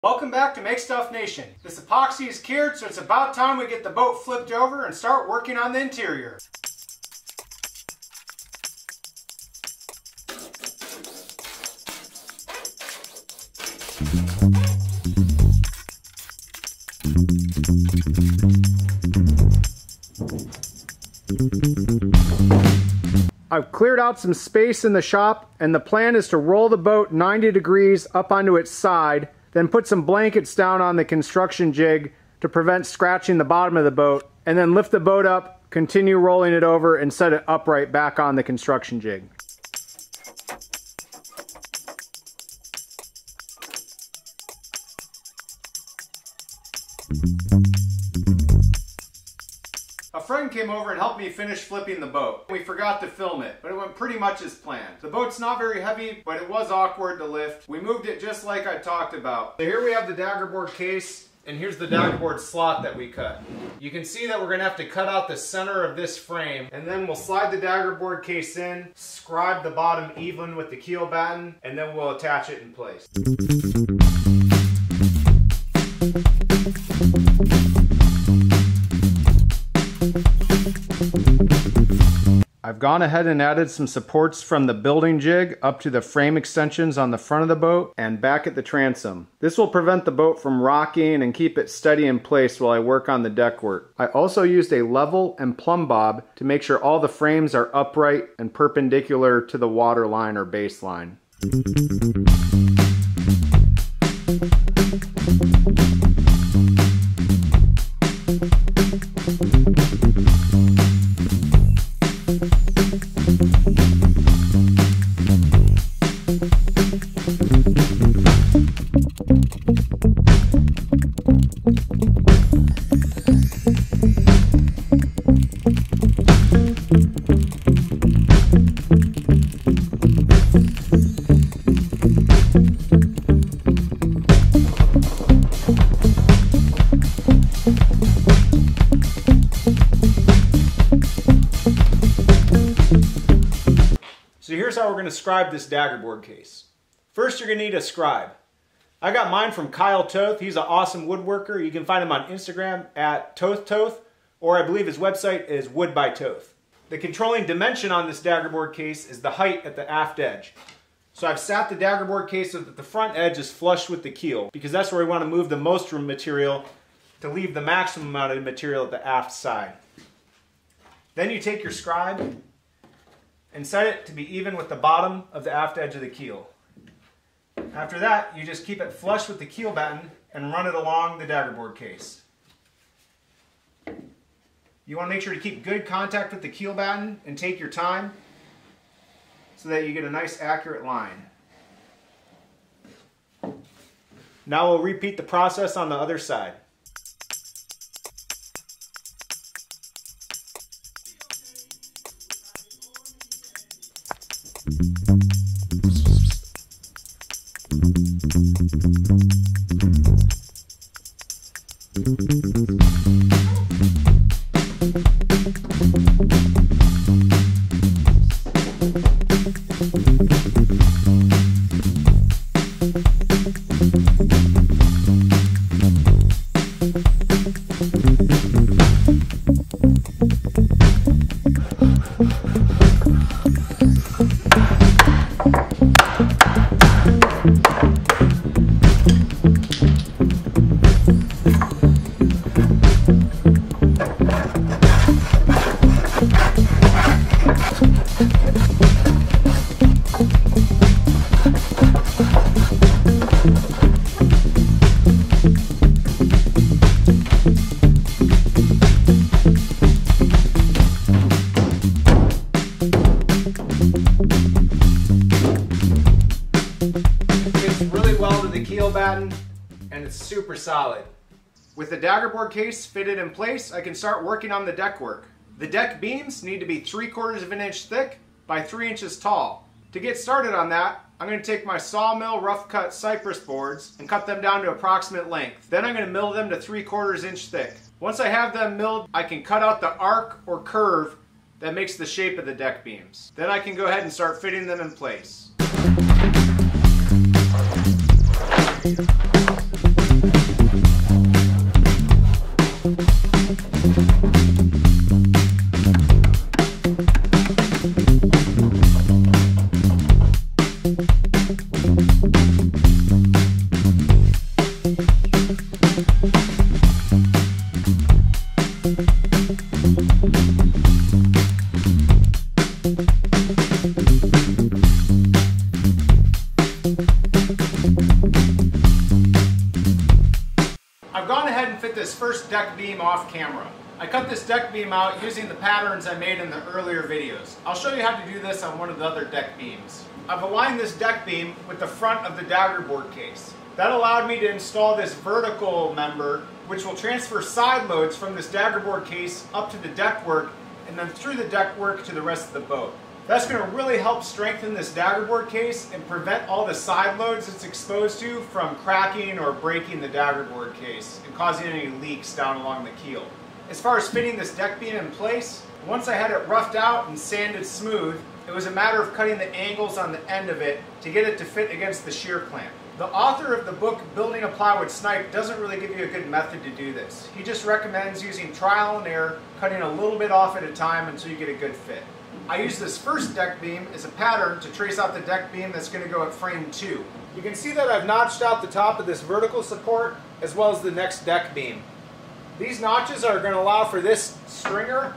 Welcome back to Make Stuff Nation. This epoxy is cured, so it's about time we get the boat flipped over and start working on the interior. I've cleared out some space in the shop, and the plan is to roll the boat 90 degrees up onto its side, then put some blankets down on the construction jig to prevent scratching the bottom of the boat, and then lift the boat up, continue rolling it over, and set it upright back on the construction jig. A friend came over and helped me finish flipping the boat. We forgot to film it, but it went pretty much as planned. The boat's not very heavy, but it was awkward to lift. We moved it just like I talked about. So here we have the daggerboard case, and here's the daggerboard slot that we cut. You can see that we're gonna have to cut out the center of this frame, and then we'll slide the daggerboard case in, scribe the bottom even with the keel batten, and then we'll attach it in place. I've gone ahead and added some supports from the building jig up to the frame extensions on the front of the boat and back at the transom. This will prevent the boat from rocking and keep it steady in place while I work on the deck work. I also used a level and plumb bob to make sure all the frames are upright and perpendicular to the water line or baseline. So here's how we're going to scribe this daggerboard case. First, you're going to need a scribe. I got mine from Kyle Toth. He's an awesome woodworker. You can find him on Instagram at Toth, or I believe his website is Wood by Toth. The controlling dimension on this daggerboard case is the height at the aft edge. So I've sat the daggerboard case so that the front edge is flush with the keel, because that's where we want to move the most material to leave the maximum amount of material at the aft side. Then you take your scribe and set it to be even with the bottom of the aft edge of the keel. After that, you just keep it flush with the keel batten and run it along the daggerboard case. You want to make sure to keep good contact with the keel batten and take your time so that you get a nice accurate line. Now we'll repeat the process on the other side. Keel batten, and it's super solid. With the daggerboard case fitted in place, I can start working on the deck work. The deck beams need to be 3/4 of an inch thick by 3 inches tall. To get started on that, I'm going to take my sawmill rough cut cypress boards and cut them down to approximate length. Then I'm going to mill them to 3/4 inch thick. Once I have them milled, I can cut out the arc or curve that makes the shape of the deck beams. Then I can go ahead and start fitting them in place. ahead and fit this first deck beam off camera. I cut this deck beam out using the patterns I made in the earlier videos. I'll show you how to do this on one of the other deck beams. I've aligned this deck beam with the front of the dagger board case. That allowed me to install this vertical member, which will transfer side loads from this dagger board case up to the deck work and then through the deck work to the rest of the boat. That's going to really help strengthen this dagger board case and prevent all the side loads it's exposed to from cracking or breaking the dagger board case and causing any leaks down along the keel. As far as fitting this deck beam in place, once I had it roughed out and sanded smooth, it was a matter of cutting the angles on the end of it to get it to fit against the shear clamp. The author of the book Building a Plywood Snipe doesn't really give you a good method to do this. He just recommends using trial and error, cutting a little bit off at a time until you get a good fit. I use this first deck beam as a pattern to trace out the deck beam that's going to go at frame 2. You can see that I've notched out the top of this vertical support as well as the next deck beam. These notches are going to allow for this stringer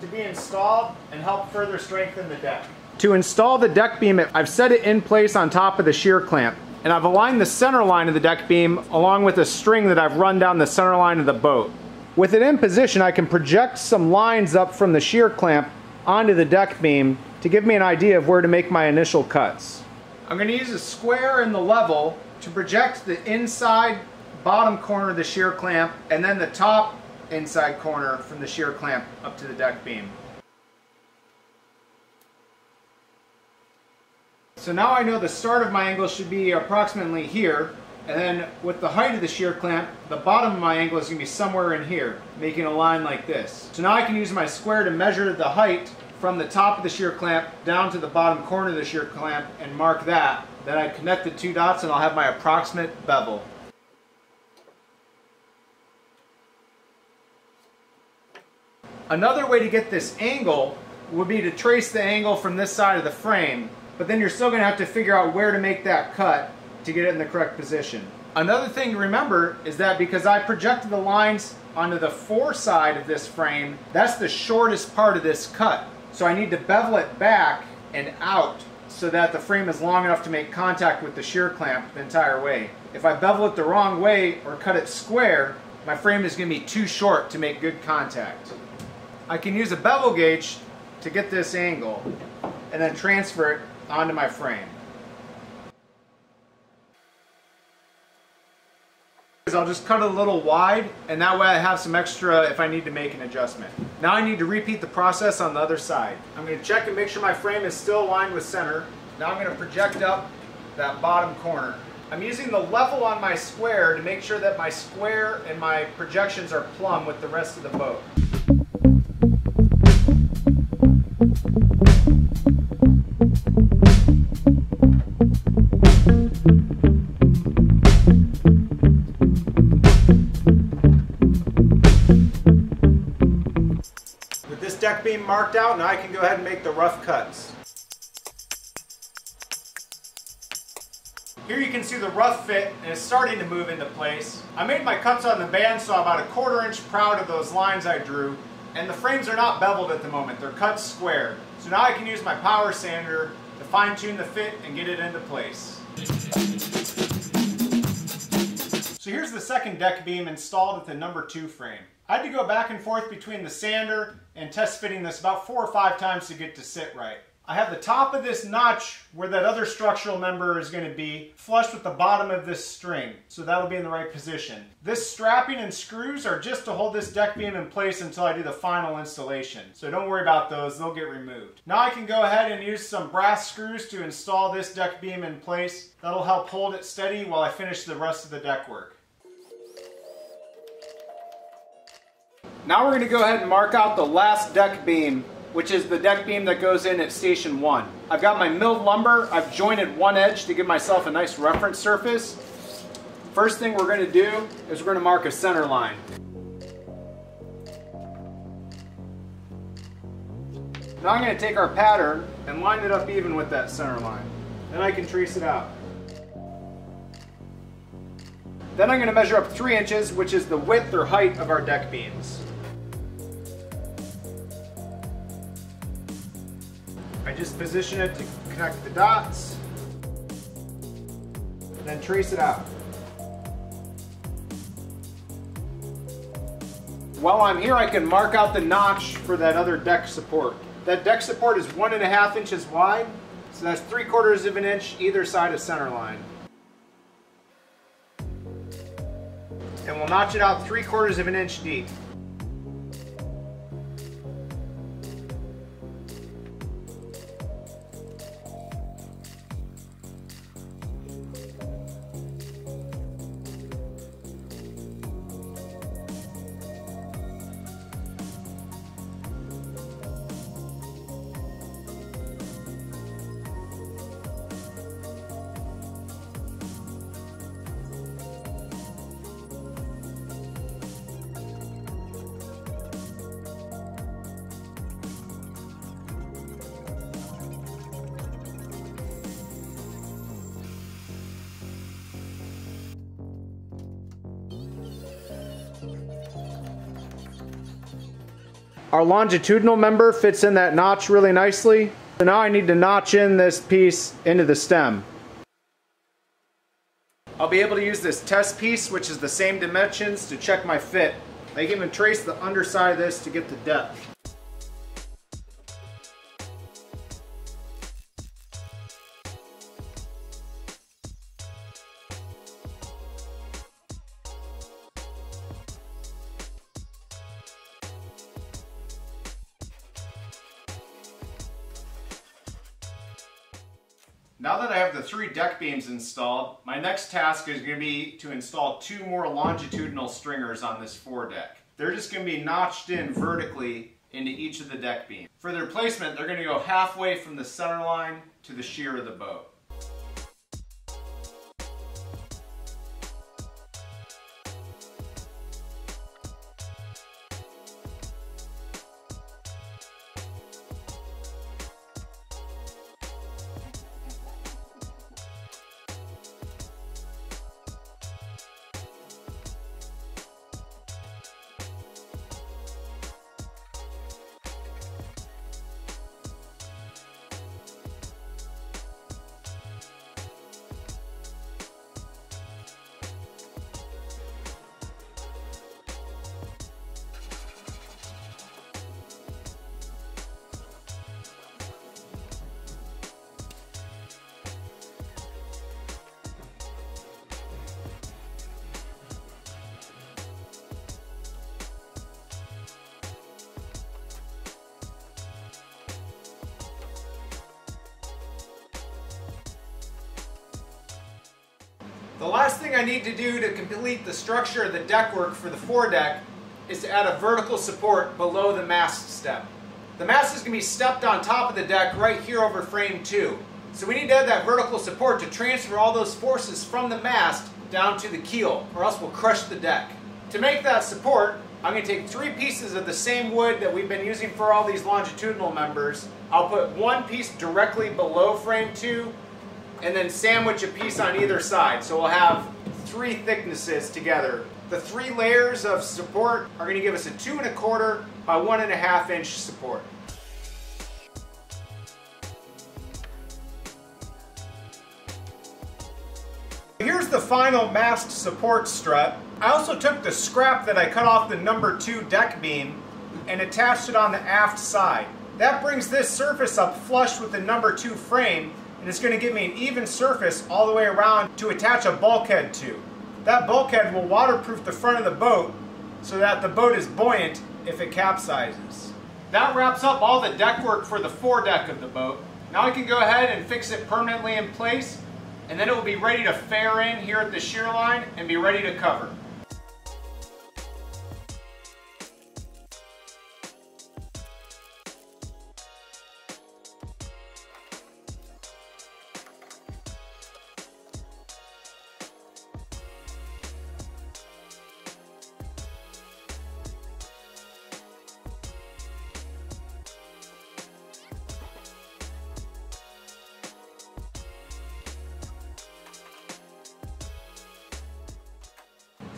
to be installed and help further strengthen the deck. To install the deck beam, I've set it in place on top of the shear clamp, and I've aligned the center line of the deck beam along with a string that I've run down the center line of the boat. With it in position, I can project some lines up from the shear clamp onto the deck beam to give me an idea of where to make my initial cuts. I'm going to use a square and the level to project the inside bottom corner of the shear clamp and then the top inside corner from the shear clamp up to the deck beam. So now I know the start of my angle should be approximately here, and then with the height of the shear clamp, the bottom of my angle is going to be somewhere in here, making a line like this. So now I can use my square to measure the height from the top of the shear clamp down to the bottom corner of the shear clamp and mark that. Then I connect the two dots and I'll have my approximate bevel. Another way to get this angle would be to trace the angle from this side of the frame, but then you're still going to have to figure out where to make that cut to get it in the correct position. Another thing to remember is that because I projected the lines onto the fore side of this frame, that's the shortest part of this cut. So I need to bevel it back and out so that the frame is long enough to make contact with the shear clamp the entire way. If I bevel it the wrong way or cut it square, my frame is going to be too short to make good contact. I can use a bevel gauge to get this angle and then transfer it onto my frame. I'll just cut it a little wide, and that way I have some extra if I need to make an adjustment. Now I need to repeat the process on the other side. I'm going to check and make sure my frame is still aligned with center. Now I'm going to project up that bottom corner. I'm using the level on my square to make sure that my square and my projections are plumb with the rest of the boat. Deck beam marked out, now I can go ahead and make the rough cuts. Here you can see the rough fit and it's starting to move into place. I made my cuts on the bandsaw about 1/4 inch proud of those lines I drew, and the frames are not beveled at the moment, they're cut square. So now I can use my power sander to fine tune the fit and get it into place. So here's the second deck beam installed at the number 2 frame. I had to go back and forth between the sander and test fitting this about 4 or 5 times to get to sit right. I have the top of this notch where that other structural member is going to be flush with the bottom of this string, so that'll be in the right position. This strapping and screws are just to hold this deck beam in place until I do the final installation, so don't worry about those, they'll get removed. Now I can go ahead and use some brass screws to install this deck beam in place. That'll help hold it steady while I finish the rest of the deck work. Now we're going to go ahead and mark out the last deck beam, which is the deck beam that goes in at station 1. I've got my milled lumber. I've jointed one edge to give myself a nice reference surface. First thing we're going to do is we're going to mark a center line. Now I'm going to take our pattern and line it up even with that center line. Then I can trace it out. Then I'm going to measure up 3 inches, which is the width or height of our deck beams. I just position it to connect the dots, and then trace it out. While I'm here, I can mark out the notch for that other deck support. That deck support is 1.5 inches wide, so that's 3/4 of an inch either side of centerline. And we'll notch it out 3/4 of an inch deep. Our longitudinal member fits in that notch really nicely. So now I need to notch in this piece into the stem. I'll be able to use this test piece, which is the same dimensions, to check my fit. I can even trace the underside of this to get the depth. Now that I have the 3 deck beams installed, my next task is going to be to install 2 more longitudinal stringers on this foredeck. They're just going to be notched in vertically into each of the deck beams. For their placement, they're going to go halfway from the center line to the shear of the boat. The last thing I need to do to complete the structure of the deckwork for the foredeck is to add a vertical support below the mast step. The mast is going to be stepped on top of the deck right here over frame 2. So we need to add that vertical support to transfer all those forces from the mast down to the keel, or else we'll crush the deck. To make that support, I'm going to take 3 pieces of the same wood that we've been using for all these longitudinal members. I'll put 1 piece directly below frame 2, and then sandwich a piece on either side. So we'll have 3 thicknesses together. The 3 layers of support are going to give us a 2 1/4 by 1.5 inch support. Here's the final mast support strut. I also took the scrap that I cut off the number 2 deck beam and attached it on the aft side. That brings this surface up flush with the number 2 frame, and it's going to give me an even surface all the way around to attach a bulkhead to. That bulkhead will waterproof the front of the boat so that the boat is buoyant if it capsizes. That wraps up all the deck work for the foredeck of the boat. Now I can go ahead and fix it permanently in place, and then it will be ready to fare in here at the shear line and be ready to cover.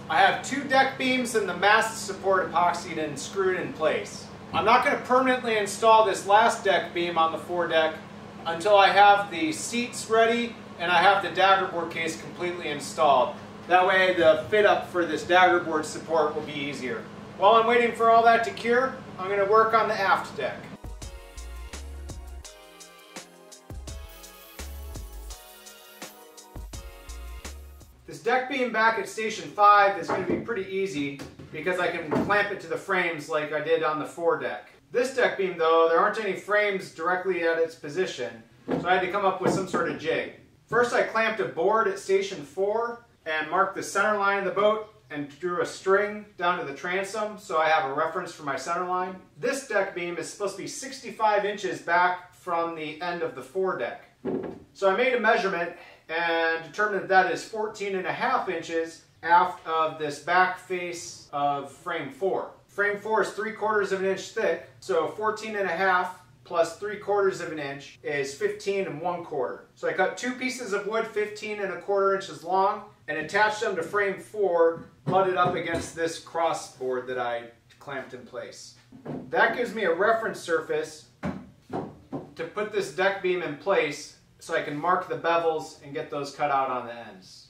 I have 2 deck beams and the mast support epoxied and screwed in place. I'm not going to permanently install this last deck beam on the foredeck until I have the seats ready and I have the daggerboard case completely installed. That way the fit up for this daggerboard support will be easier. While I'm waiting for all that to cure, I'm going to work on the aft deck. This deck beam back at station 5 is going to be pretty easy because I can clamp it to the frames like I did on the Fore deck. This deck beam though, there aren't any frames directly at its position, so I had to come up with some sort of jig. First I clamped a board at station 4 and marked the center line of the boat and drew a string down to the transom so I have a reference for my center line. This deck beam is supposed to be 65 inches back from the end of the Fore deck. So I made a measurement and determined that is 14.5 inches aft of this back face of frame 4. Frame 4 is 3/4 of an inch thick, so 14.5 plus 3/4 of an inch is 15 1/4. So I cut 2 pieces of wood 15 1/4 inches long and attached them to frame 4, butted up against this cross board that I clamped in place. That gives me a reference surface to put this deck beam in place so I can mark the bevels and get those cut out on the ends.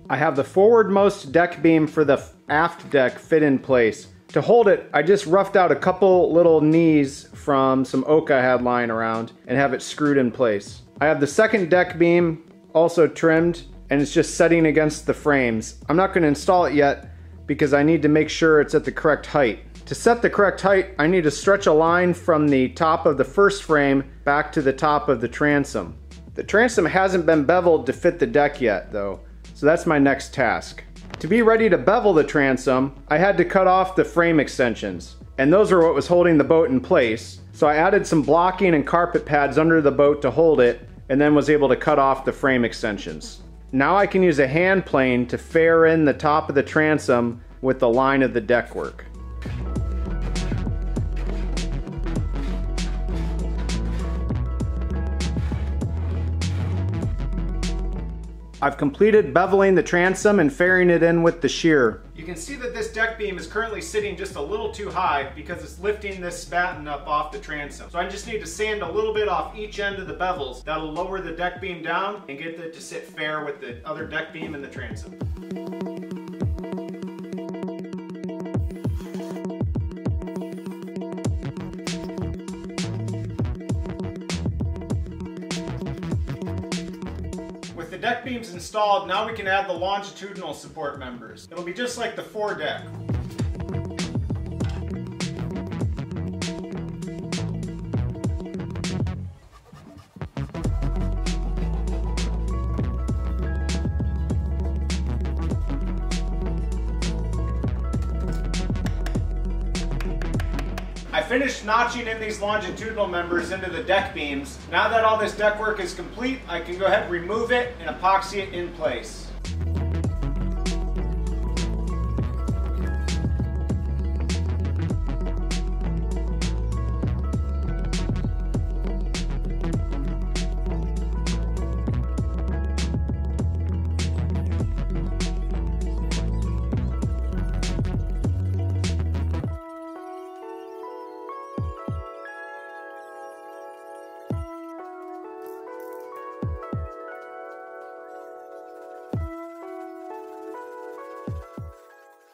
I have the forwardmost deck beam for the aft deck fit in place. To hold it, I just roughed out a couple little knees from some oak I had lying around and have it screwed in place. I have the second deck beam also trimmed and it's just setting against the frames. I'm not going to install it yet because I need to make sure it's at the correct height. To set the correct height, I need to stretch a line from the top of the first frame back to the top of the transom. The transom hasn't been beveled to fit the deck yet though, so that's my next task. To be ready to bevel the transom, I had to cut off the frame extensions, and those are what was holding the boat in place. So I added some blocking and carpet pads under the boat to hold it, and then was able to cut off the frame extensions. Now I can use a hand plane to fare in the top of the transom with the line of the deckwork. I've completed beveling the transom and faring it in with the shear. You can see that this deck beam is currently sitting just a little too high because it's lifting this batten up off the transom. So I just need to sand a little bit off each end of the bevels. That'll lower the deck beam down and get it to sit fair with the other deck beam and the transom. With the deck beams installed, now we can add the longitudinal support members. It'll be just like the Fore deck. I finished notching in these longitudinal members into the deck beams. Now that all this deck work is complete, I can go ahead and remove it and epoxy it in place.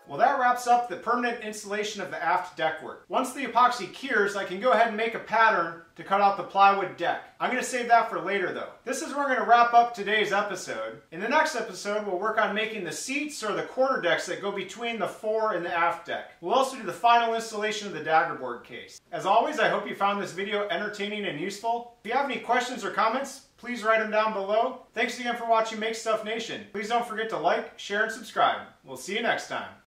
Well, that wraps up the permanent installation of the aft deckwork. Once the epoxy cures, I can go ahead and make a pattern to cut out the plywood deck. I'm going to save that for later though. This is where we're going to wrap up today's episode. In the next episode, we'll work on making the seats or the quarter decks that go between the Fore and the aft deck. We'll also do the final installation of the daggerboard case. As always, I hope you found this video entertaining and useful. If you have any questions or comments, please write them down below. Thanks again for watching Make Stuff Nation. Please don't forget to like, share, and subscribe. We'll see you next time.